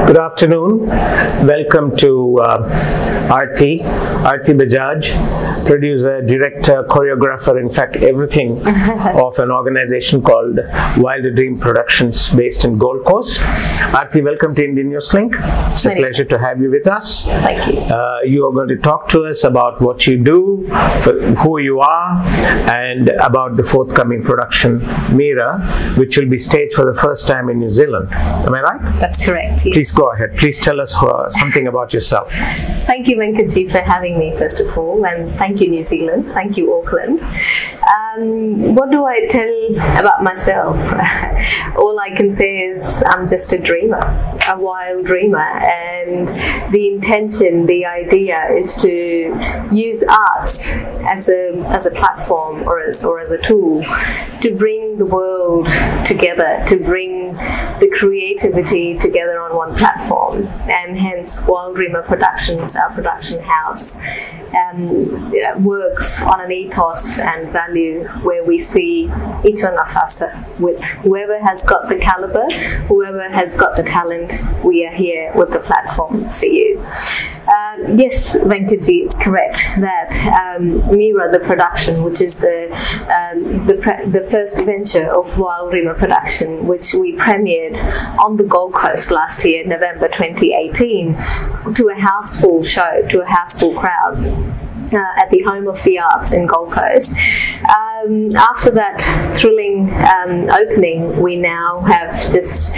Good afternoon. Welcome to Aarti Bajaj, producer, director, choreographer, in fact everything of an organization called Wild Dream Productions based in Gold Coast. Aarti, welcome to Indian News Link. It's a pleasure to have you with us. Thank you. You are going to talk to us about what you do, who you are, and about the forthcoming production Meera, which will be staged for the first time in New Zealand. Am I right? That's correct. Yes. Please go ahead. Please tell us something about yourself. Thank you, Venkatji, for having me, first of all, and thank you, New Zealand. Thank you, Auckland. What do I tell about myself? All I can say is I'm just a dreamer, a wild dreamer, and the intention, the idea is to use arts as a platform or as a tool to bring the world together, to bring the creativity together on one platform, and hence Wild Dreamer Productions, our production house, works on an ethos and value where we see each one of us with whoever has got the caliber, whoever has got the talent. We are here with the platform for you. Yes, Venkatji, it's correct that Meera, the production, which is the first venture of Wild Dreamer Production, which we premiered on the Gold Coast last year, November 2018, to a houseful show, to a houseful crowd. At the Home of the Arts in Gold Coast. After that thrilling opening, we now have just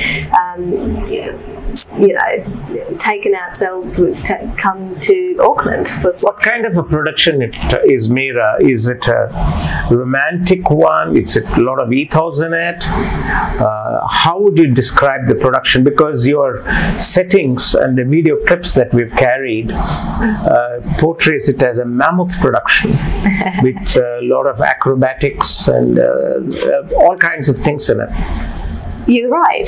taken ourselves. We've come to Auckland for. What kind of a production is Meera? Is it a romantic one? Is it a lot of ethos in it? How would you describe the production? Because your settings and the video clips that we've carried portrays it as a mammoth production with a lot of acrobatics and all kinds of things in it. You're right.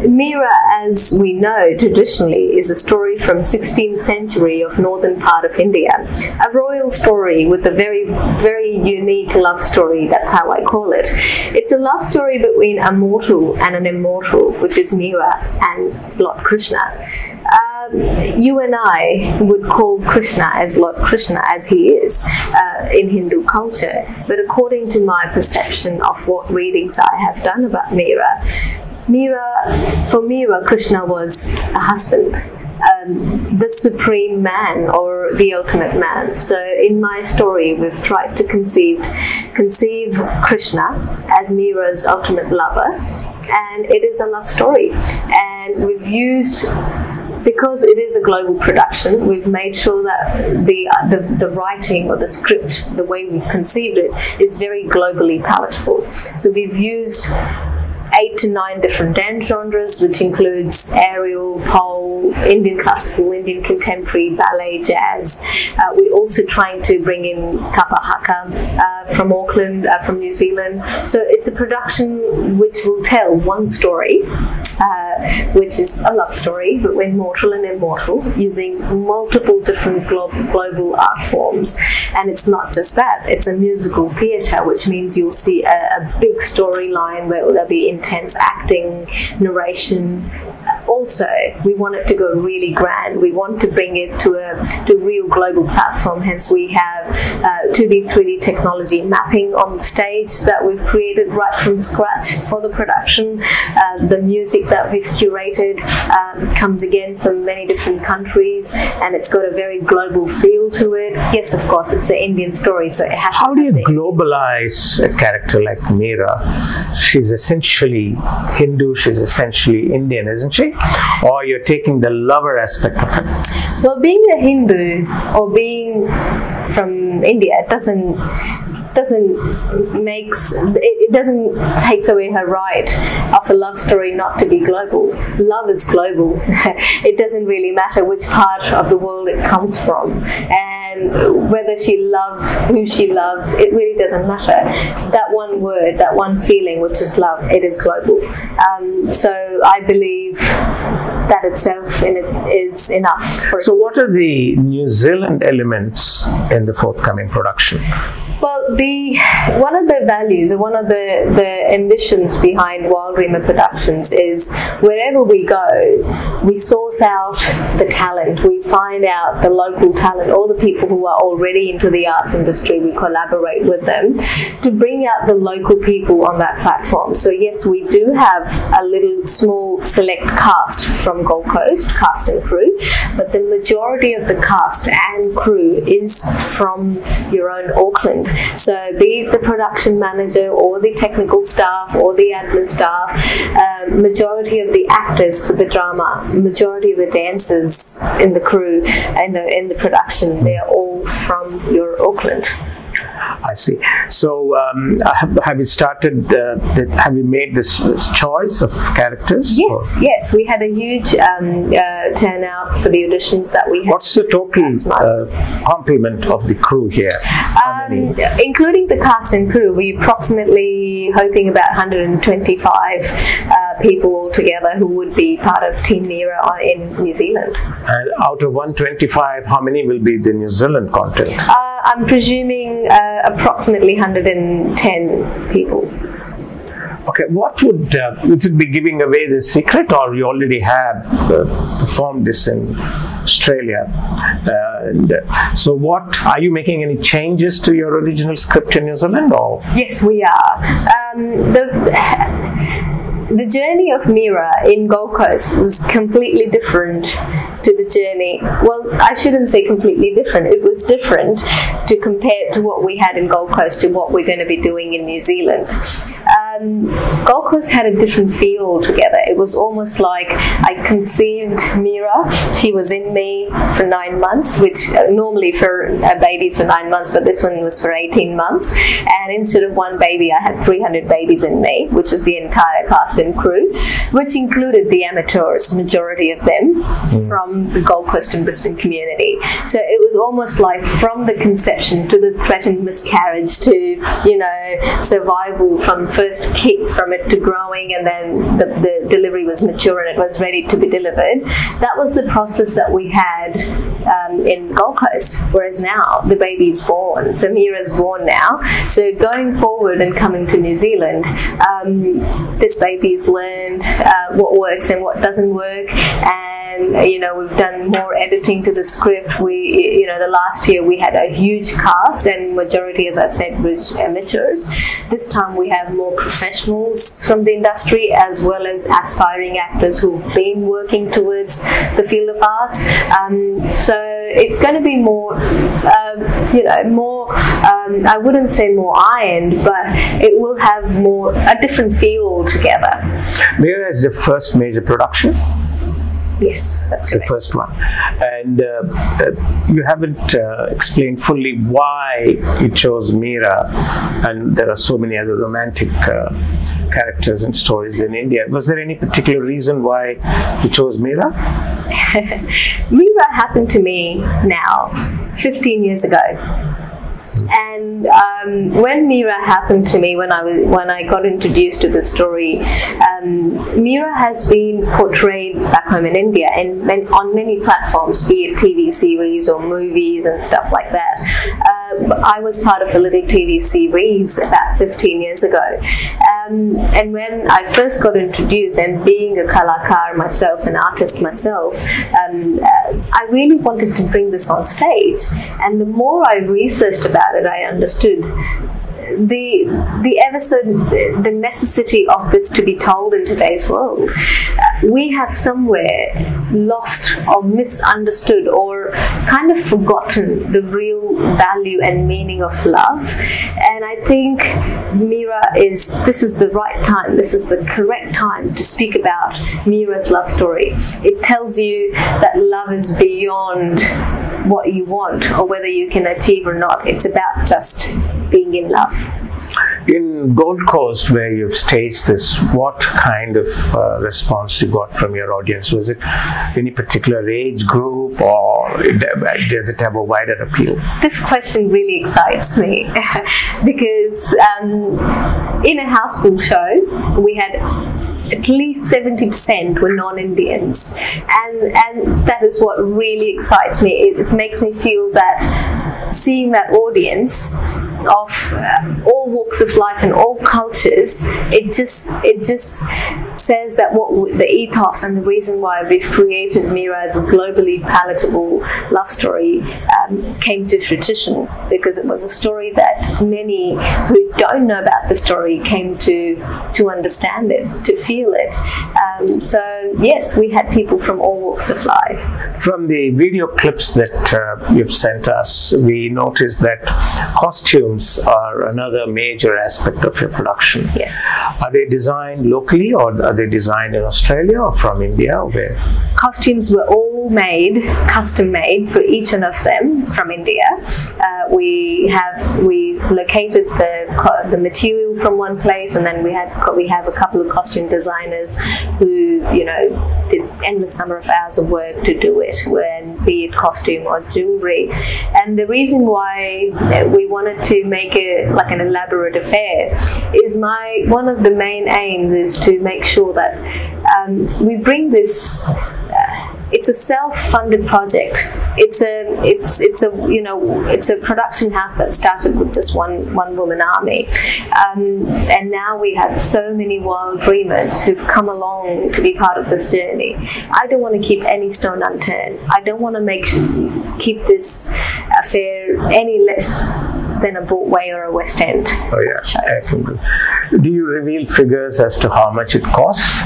Meera, as we know traditionally, is a story from 16th century of northern part of India. A royal story with a very, very unique love story. That's how I call it. It's a love story between a mortal and an immortal, which is Meera and Lord Krishna. You and I would call Krishna as Lord Krishna as he is in Hindu culture, but according to my perception of what readings I have done about Meera, for Meera, Krishna was a husband, the supreme man or the ultimate man. So in my story, we've tried to conceive Krishna as Meera's ultimate lover, and it is a love story. And we've used, because it is a global production, we've made sure that the writing or the script, the way we've conceived it, is very globally palatable. So we've used 8 to 9 different dance genres, which includes aerial, pole, Indian classical, Indian contemporary, ballet, jazz. We're also trying to bring in kapa haka from Auckland, from New Zealand. So it's a production which will tell one story, which is a love story between mortal and immortal, using multiple different global art forms. And it's not just that, it's a musical theatre, which means you'll see a big storyline where there'll be intense acting, narration. Also, we want it to go really grand. We want to bring it to a real global platform. Hence, we have 2D, 3D technology mapping on the stage that we've created right from scratch for the production. The music that we've curated comes again from many different countries, and it's got a very global feel to it. Yes, of course, it's an Indian story, so it has. How do you globalize a character like Meera? She's essentially Hindu. She's essentially Indian, isn't she? Or you're taking the lover aspect of it? Well, being a Hindu or being from India doesn't takes away her right of a love story not to be global. Love is global. It doesn't really matter which part of the world it comes from. And and whether she loves who she loves, it really doesn't matter. That one word, that one feeling, which is love, it is global. So I believe that itself in it is enough. So what are the New Zealand elements in the forthcoming production? Well, one of the values, or one of the ambitions behind Wild Dreamer Productions is wherever we go, we source out the talent, we find out the local talent, all the people who are already into the arts industry, we collaborate with them to bring out the local people on that platform. So yes, we do have a little small select cast from Gold Coast, cast and crew, but the majority of the cast and crew is from your own Auckland. So be it the production manager or the technical staff or the admin staff, majority of the actors for the drama, majority of the dancers in the crew and in the production, they're all from your Auckland. I see. So, have you started? Have you made this choice of characters? Yes, yes. We had a huge turnout for the auditions that we had. What's the total complement of the crew here? Including the cast and crew, we're approximately hoping about 125 people altogether who would be part of Team Meera in New Zealand. And out of 125, how many will be the New Zealand content? I'm presuming approximately 110 people. Okay, what would it be giving away the secret, or you already have performed this in Australia? So, what are you making any changes to your original script in New Zealand, or? Yes, we are. The journey of Meera in Gold Coast was completely different to the journey. Well, I shouldn't say completely different. It was different to compare to what we had in Gold Coast to what we're going to be doing in New Zealand. Gold Coast had a different feel altogether. It was almost like I conceived Meera. She was in me for 9 months, which normally for babies for 9 months, but this one was for 18 months. And instead of one baby, I had 300 babies in me, which was the entire cast and crew, which included the amateurs, majority of them from the Gold Coast and Brisbane community. So it was almost like from the conception to the threatened miscarriage to, you know, survival from first kick from it to growing, and then the delivery was mature and it was ready to be delivered. That was the process that we had in Gold Coast, whereas now the baby's born. So Meera's born now. So going forward and coming to New Zealand, this baby's learned what works and what doesn't work, and you know, we've done more editing to the script. The last year we had a huge cast, and majority, as I said, was amateurs. This time we have more professionals from the industry, as well as aspiring actors who've been working towards the field of arts. So it's going to be more, I wouldn't say more ironed, but it will have a different feel altogether. Meera is the first major production? Yes, that's correct. The first one. And you haven't explained fully why you chose Meera, and there are so many other romantic characters and stories in India. Was there any particular reason why you chose Meera? Meera happened to me now 15 years ago. And when Meera happened to me, when I got introduced to the story, Meera has been portrayed back home in India and on many platforms, be it TV series or movies and stuff like that. I was part of a little TV series about 15 years ago. And when I first got introduced, and being a kalakar myself, an artist myself, I really wanted to bring this on stage. And the more I researched about it, I understood the necessity of this to be told in today's world. We have somewhere lost or misunderstood or kind of forgotten the real value and meaning of love. And I think this is the right time, this is the correct time to speak about Meera's love story. It tells you that love is beyond what you want or whether you can achieve or not. It's about just being in love. In in Gold Coast, where you've staged this, what kind of response you got from your audience? Was it any particular age group, or does it have a wider appeal? This question really excites me because in a houseful show, we had at least 70% were non-Indians, and that is what really excites me. It makes me feel that seeing that audience of all walks of life and all cultures, it just says that the ethos and the reason why we've created Meera as a globally palatable love story came to fruition, because it was a story that many who don't know about the story came to understand it, to feel it. So yes, we had people from all walks of life. From the video clips that you've sent us, we noticed that costumes are another major aspect of your production. Yes. Are they designed locally, or are they designed in Australia or from India, or where? Costumes were all made, custom made for each one of them from India. We located the material from one place, and then we have a couple of costume designers who did endless number of hours of work to do it, be it costume or jewelry. And the reason why we wanted to make it like an elaborate affair is one of the main aims is to make sure that we bring this. It's a self-funded project. It's a production house that started with just one woman army, and now we have so many wild dreamers who've come along to be part of this journey. I don't want to keep any stone unturned. I don't want to keep this affair any less than a Broadway or a West End. Oh yeah. Show. Do you reveal figures as to how much it costs?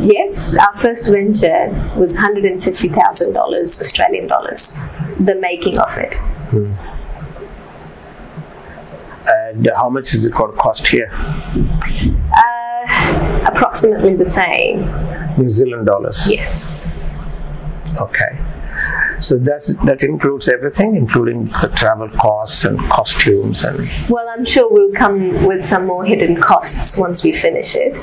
Yes, our first venture was $150,000 Australian dollars, the making of it. And how much is it going to cost here? Approximately the same. New Zealand dollars? Yes. Okay. So that includes everything, including the travel costs and costumes and... Well, I'm sure we'll come with some more hidden costs once we finish it.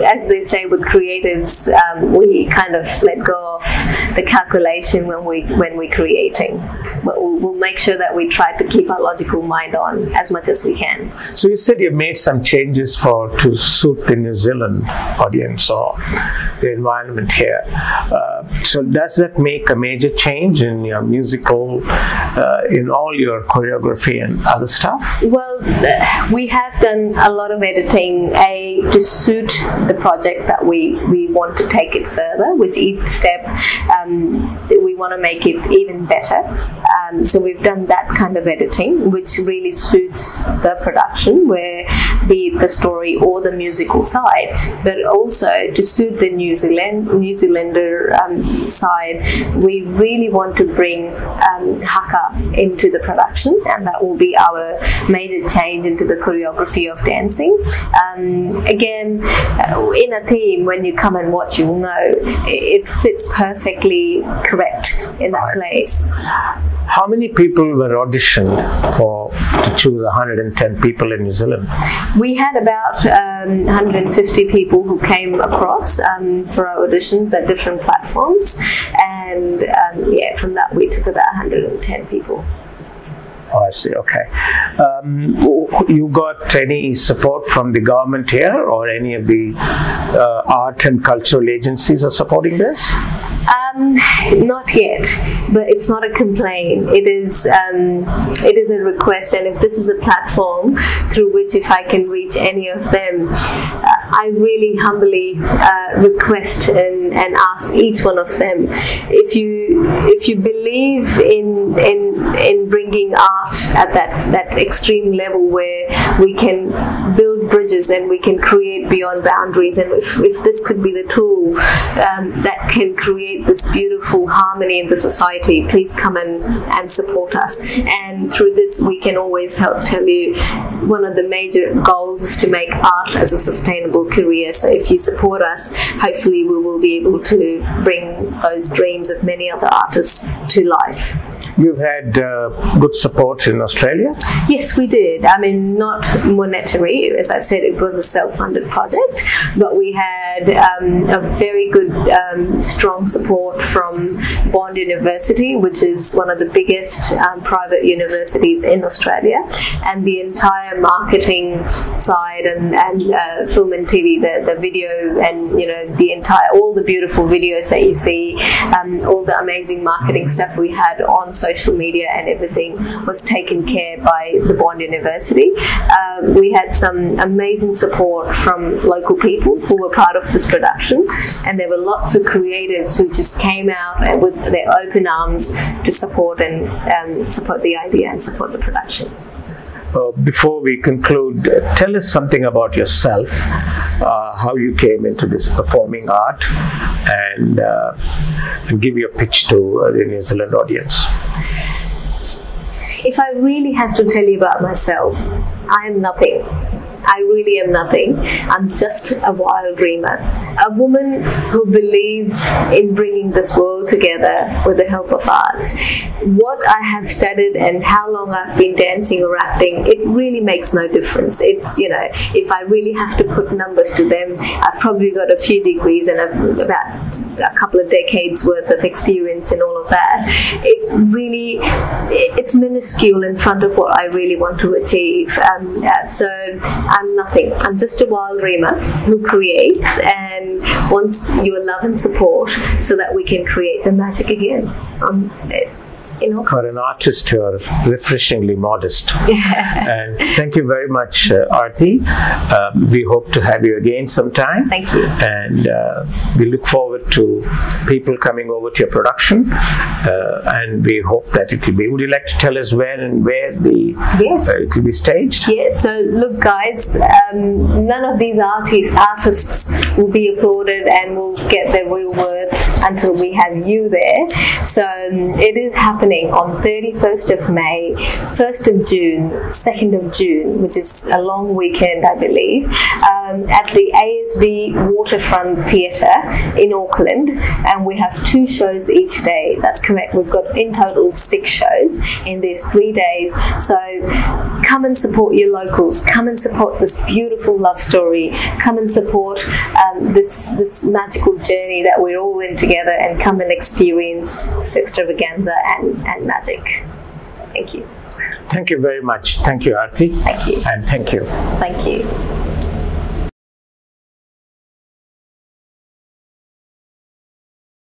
As they say with creatives, we kind of let go of the calculation when we're creating. We'll make sure that we try to keep our logical mind on as much as we can. So you said you made some changes to suit the New Zealand audience or the environment here. So does that make a major change in your musical, in all your choreography and other stuff? Well, we have done a lot of editing to suit the project that we want to take it further. With each step, we want to make it even better. So we've done that kind of editing, which really suits the production, where be it the story or the musical side, but also to suit the New Zealander side. We really want to bring haka into the production, and that will be our major change into the choreography of dancing. Again, in a theme, when you come and watch, you'll know it fits perfectly correct in that place. How many people were auditioned to choose 110 people in New Zealand? We had about 150 people who came across for our auditions at different platforms, and from that we took about 110 people. Oh, I see. Okay. You got any support from the government here, or any of the art and cultural agencies are supporting this? Not yet, but it's not a complaint. It is a request, and if this is a platform through which if I can reach any of them, I really humbly request and ask each one of them, if you believe in bringing art at that extreme level where we can build bridges and we can create beyond boundaries, and if this could be the tool that can create this beautiful harmony in the society, please come and support us. And through this we can always help tell you one of the major goals is to make art as a sustainable career. So if you support us, hopefully we will be able to bring those dreams of many other artists to life. You've had good support in Australia? Yes, we did. I mean, not monetary. As I said, it was a self-funded project, but we had a very good, strong support from Bond University, which is one of the biggest private universities in Australia, and the entire marketing side and film and TV, the video, and all the beautiful videos that you see, all the amazing marketing stuff we had on social media and everything was taken care by the Bond University. We had some amazing support from local people who were part of this production, and there were lots of creatives who just came out with their open arms to support and support the idea and support the production. Before we conclude, tell us something about yourself, how you came into this performing art, and give your pitch to the New Zealand audience. If I really have to tell you about myself, I am nothing. I really am nothing. I'm just a wild dreamer. A woman who believes in bringing this world together with the help of arts. What I have studied and how long I've been dancing or acting, it really makes no difference. It's, if I really have to put numbers to them, I've probably got a few degrees and about a couple of decades worth of experience in all of that. It's minuscule in front of what I really want to achieve. So I'm nothing. I'm just a wild dreamer who creates and wants your love and support so that we can create the magic again. For an artist, you're refreshingly modest. And thank you very much, Aarti. We hope to have you again sometime. Thank you. And we look forward to people coming over to your production. And we hope that it will be. Would you like to tell us when and where it will be staged? Yes. So look, guys, none of these artists will be applauded and will get their real worth until we have you there. So it is happening on 31st of May, 1st of June, 2nd of June, which is a long weekend, I believe, at the ASB Waterfront Theatre in Auckland, and we have 2 shows each day. That's correct. We've got in total 6 shows in these 3 days. So come and support your locals. Come and support this beautiful love story. Come and support this magical journey that we're all in together, and come and experience this extravaganza and magic. Thank you. Thank you very much. Thank you, Aarti. Thank you. And thank you. Thank you.